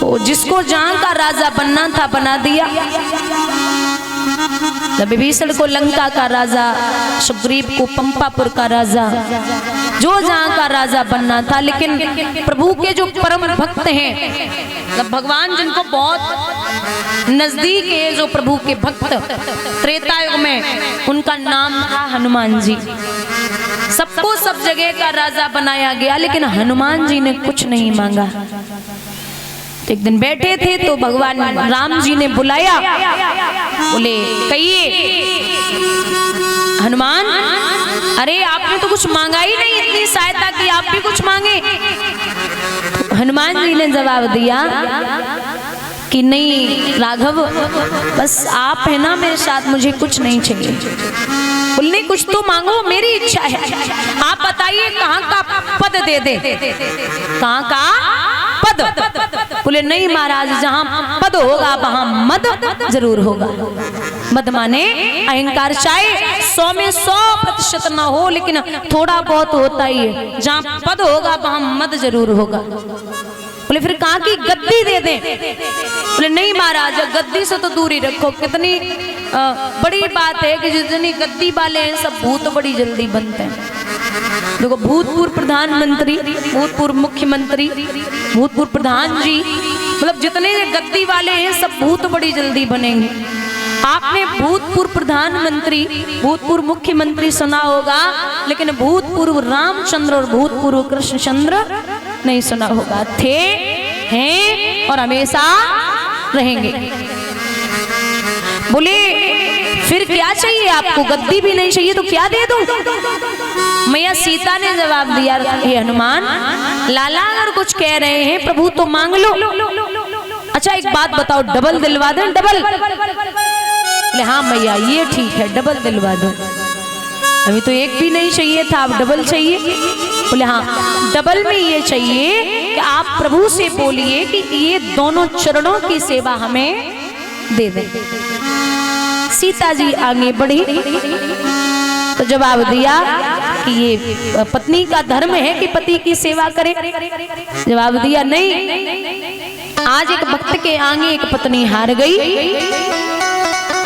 तो जिसको जहां का राजा बनना था बना दिया। विभीषण को लंका का राजा, सुग्रीव को पंपापुर का राजा, जो जहां का राजा बनना था। लेकिन प्रभु के जो परम भक्त हैं, भगवान जिनको बहुत नजदीक है, जो प्रभु के भक्त त्रेता युग में, उनका नाम था हनुमान जी। सबको सब जगह का राजा बनाया गया, लेकिन हनुमान जी ने कुछ नहीं मांगा। एक दिन बैठे थे तो भगवान राम जी ने बुलाया, बोले कहिए हनुमान, अरे आपने तो कुछ मांगा ही नहीं, इतनी सहायता की, आप भी कुछ मांगे। हनुमान जी ने जवाब दिया कि नहीं राघव, बस आप है ना मेरे साथ, मुझे कुछ नहीं चाहिए। बोले कुछ तो मांगो, मेरी इच्छा है, आप बताइए कहाँ का पद दे दे, कहाँ का पद। बोले नहीं महाराज, जहाँ पद होगा वहां मद जरूर होगा। मद माने अहंकार, चाहे 100 में 100% ना हो, लेकिन थोड़ा बहुत होता ही है। जहाँ पद होगा वहां मद जरूर होगा। बोले फिर कहाँ की गद्दी दे दें? बोले नहीं महाराज, गद्दी से तो दूर ही रखो। कितनी बड़ी बात है कि जितनी गद्दी वाले हैं सब भूत बड़ी जल्दी बनते हैं। देखो भूतपूर्व प्रधानमंत्री, भूतपूर्व मुख्यमंत्री, भूतपूर्व प्रधान जी, मतलब जितने गद्दी वाले हैं सब भूत बड़ी जल्दी बनेंगे। आपने भूतपूर्व प्रधानमंत्री, भूतपूर्व मुख्यमंत्री सुना होगा, लेकिन भूतपूर्व रामचंद्र और भूतपूर्व कृष्णचंद्र नहीं सुना होगा। थे, हैं और हमेशा रहेंगे। बोले फिर क्या चाहिए आपको? गद्दी भी नहीं चाहिए तो क्या दे दूं? मैया सीता ने जवाब दिया, हे हनुमान, लाला अगर कुछ कह रहे हैं प्रभु तो मांग लो। अच्छा एक बात बताओ, डबल दिलवा दें? डबल? बोले हाँ मैया ये ठीक है, डबल दिलवा दो। अभी तो एक भी नहीं चाहिए था, अब डबल चाहिए? बोले हाँ, डबल में ये चाहिए कि आप प्रभु से बोलिए कि ये दोनों चरणों की सेवा हमें दे दें। सीता जी आगे बढ़ी तो जवाब दिया कि ये पत्नी का धर्म है कि पति की सेवा करे। जवाब दिया नहीं, आज एक भक्त के आगे एक पत्नी हार गई।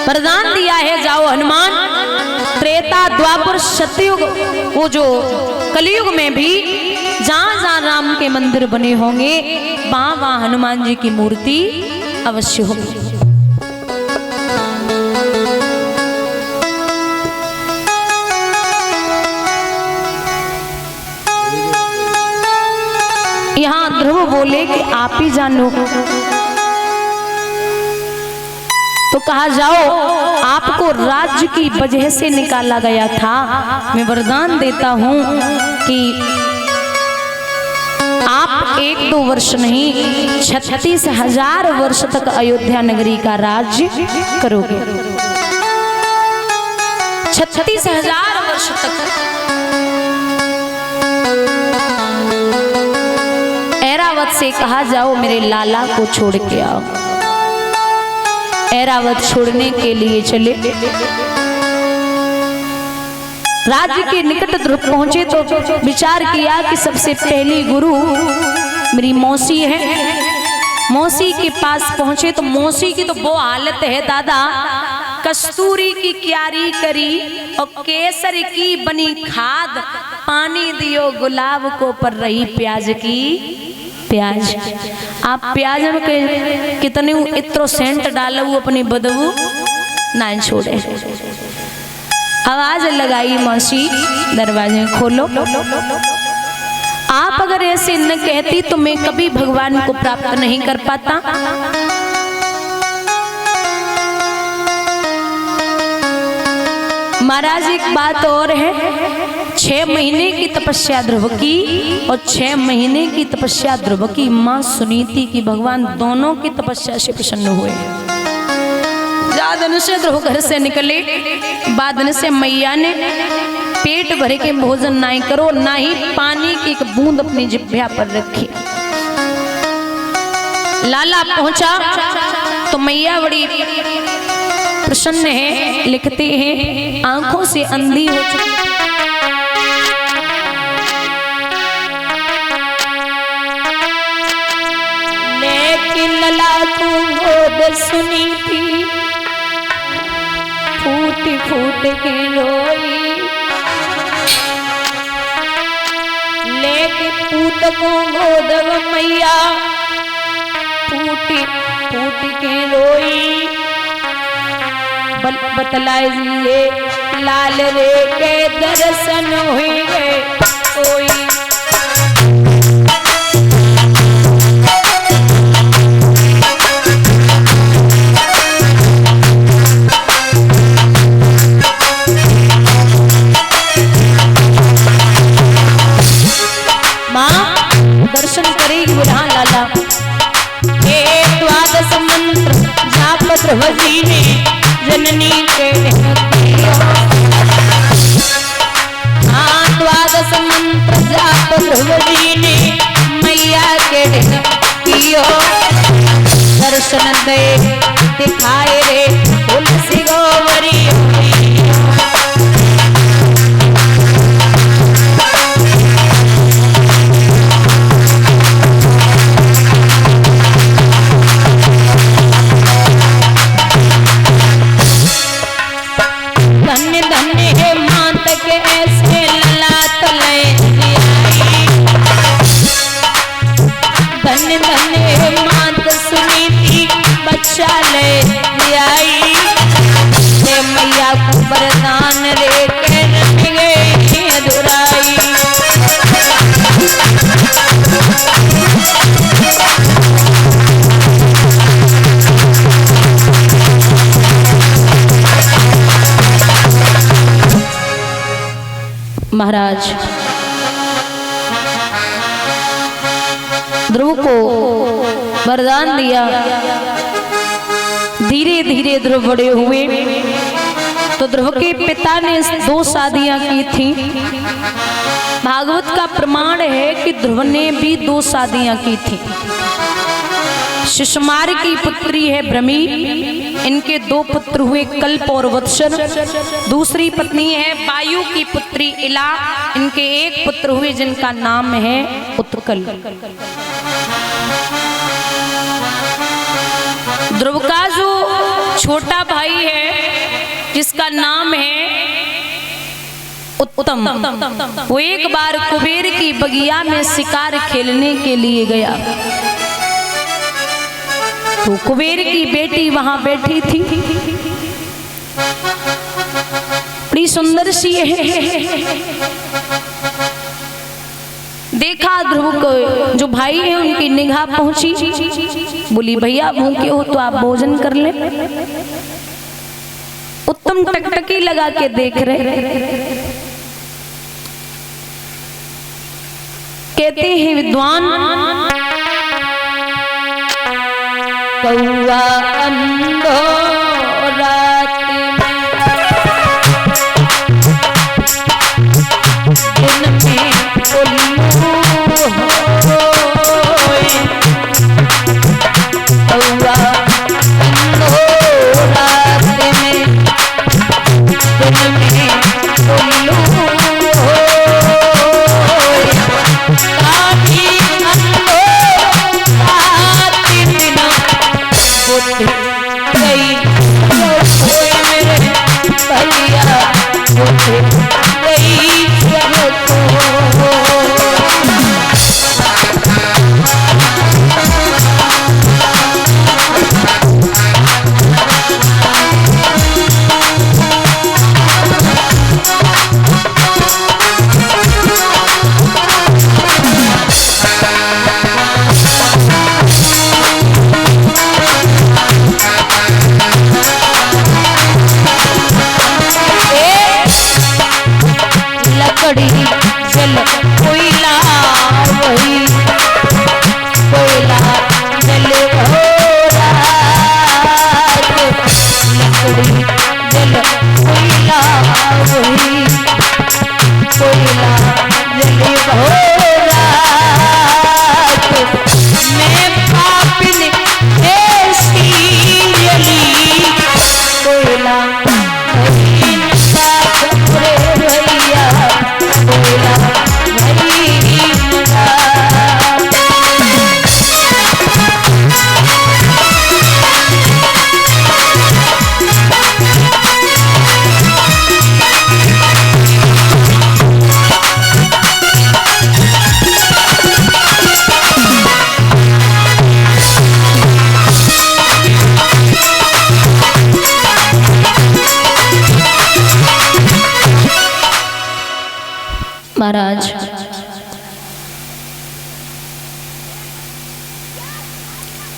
वरदान दिया है, जाओ हनुमान, त्रेता द्वापर सतयुग, वो जो कलयुग में भी जहां जहां राम के मंदिर बने होंगे वहां वहां हनुमान जी की मूर्ति अवश्य होगी। यहाँ ध्रुव बोले कि आप ही जानो। तो कहा जाओ, आपको राज्य की वजह से निकाला गया था। मैं वरदान देता हूं कि आप 1-2 वर्ष नहीं 36,000 वर्ष तक अयोध्या नगरी का राज्य करोगे। 36,000 वर्ष तक। ऐरावत से कहा जाओ मेरे लाला को छोड़ के आओ। ऐरावत छोड़ने के लिए चले। राज्य के निकट ध्रुव पहुंचे तो विचार किया कि सबसे पहली गुरु मेरी मौसी है। मौसी के पास पहुंचे तो मौसी की तो वो हालत है दादा, कस्तूरी की क्यारी करी और केसर की बनी खाद, पानी दियो गुलाब को पर रही प्याज की प्याज। आप प्याज में कितने इत्रो सेंट डालो अपनी बदबू ना छोड़े। आवाज लगाई मौसी, दरवाजे खोलो। आप अगर ऐसे न कहती तो मैं कभी भगवान को प्राप्त नहीं कर पाता। महाराज एक बात और है, 6 महीने की तपस्या ध्रुव की और 6 महीने की तपस्या ध्रुव की माँ सुनीति की, भगवान दोनों की तपस्या से प्रसन्न हुए। जादन से ध्रुव घर से निकले, बादन से मैया ने पेट भरे के भोजन ना ही करो, ना ही पानी की एक बूंद अपनी जिह्वा पर रखी। लाला पहुंचा तो मैया बड़ी प्रसन्न है, लिखते हैं आंखों से अंधी हो चुकी। लेके लला को गोद सुनी थी, फूट फूट के रोई, लेके पूत को गोद मैया फूट फूट के रोई। बतलाए ये लाल रे के दर्शन हुए कोई। दर्शन करेगी बुढ़ान लाला। ये द्वादश मंत्र जाप ध्रुवजी ने जननी के द्वादश मंत्र जाप ध्रुवजी ने मैया के कियो। दर्शन दे दिखाए रे तुलसी गोवरी। धन्य धन्य है मात के ऐसे ललाट ले आई। धन्य धन्य है मात सुनी थी बच्चा ले आई। हे मैया को वरदान रे के रखे अधुराई। महाराज ध्रुव को वरदान दिया। धीरे धीरे ध्रुव बड़े हुए तो ध्रुव के पिता ने 2 शादियां की थी। भागवत का प्रमाण है कि ध्रुव ने भी 2 शादियां की थी। सुषमार की पुत्री है भ्रमी, इनके 2 पुत्र हुए कल्प और वत्सर। दूसरी पत्नी है वायु की पुत्री इला, इनके 1 पुत्र हुए जिनका नाम है उत्कल। ध्रुव का जो छोटा भाई है जिसका नाम है उत्तम, वो एक बार कुबेर की बगिया में शिकार खेलने के लिए गया। तो कुबेर की बेटी वहां बैठी थी, बड़ी सुंदर सी है। देखा ध्रुव को जो भाई है उनकी निगाह पहुंची। बोली भैया भूखे हो तो आप भोजन कर ले। उत्तम टकटकी लगा के देख रहे। कहते हैं विद्वान कौआ अंधो रात में दिन में उल्लू होए। कौआ अंधो रात में दिन में उल्लू होए। काठी अंधो रात दिन गई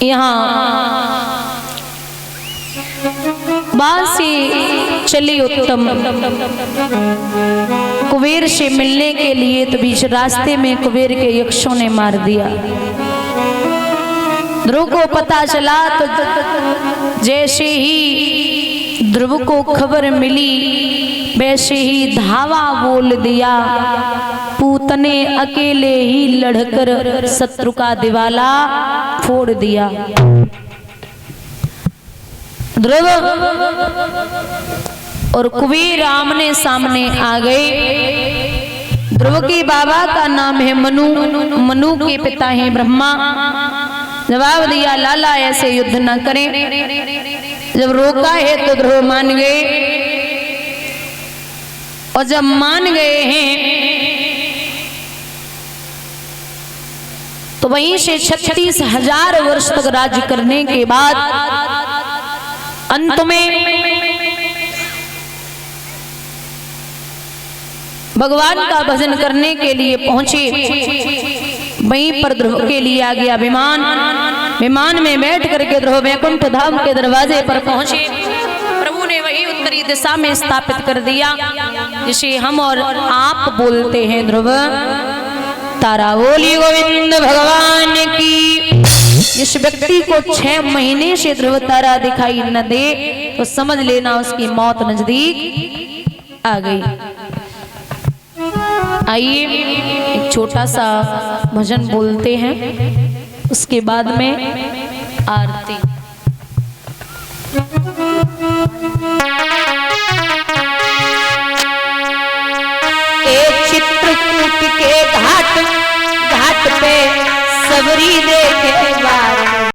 यहाँ बात से चली उत्तम कुबेर से मिलने के लिए, तो बीच रास्ते में कुबेर के यक्षों ने मार दिया। ध्रुव को पता चला तो जैसे ही ध्रुव को खबर मिली वैसे ही धावा बोल दिया। पूत ने अकेले ही लड़कर शत्रु का दिवाला फोड़ दिया। ध्रुव और कुबेर आमने सामने आ गए। ध्रुव के बाबा का नाम है मनु, मनु के पिता हैं ब्रह्मा। जवाब दिया लाला ऐसे युद्ध न करें। जब रोका है तो ध्रुव मान गए, और जब मान गए हैं तो वहीं से 36,000 वर्ष तक राज्य करने के बाद अंत में भगवान का भजन करने के लिए पहुंचे। वहीं पर ध्रुव के लिए आ गया विमान। विमान में बैठ करके ध्रुव वैकुंठ धाम के दरवाजे पर पहुंचे। प्रभु ने वही उत्तरी दिशा में स्थापित कर दिया जिसे हम और आप बोलते हैं ध्रुव तारा। बोली गोविंद भगवान की। जिस व्यक्ति को 6 महीने से ध्रुव तारा दिखाई न दे तो समझ लेना उसकी मौत नजदीक आ गई। आइए एक छोटा सा भजन बोलते हैं, उसके बाद में आरती। चित्रकूट के घाट पे सबरी देखे बार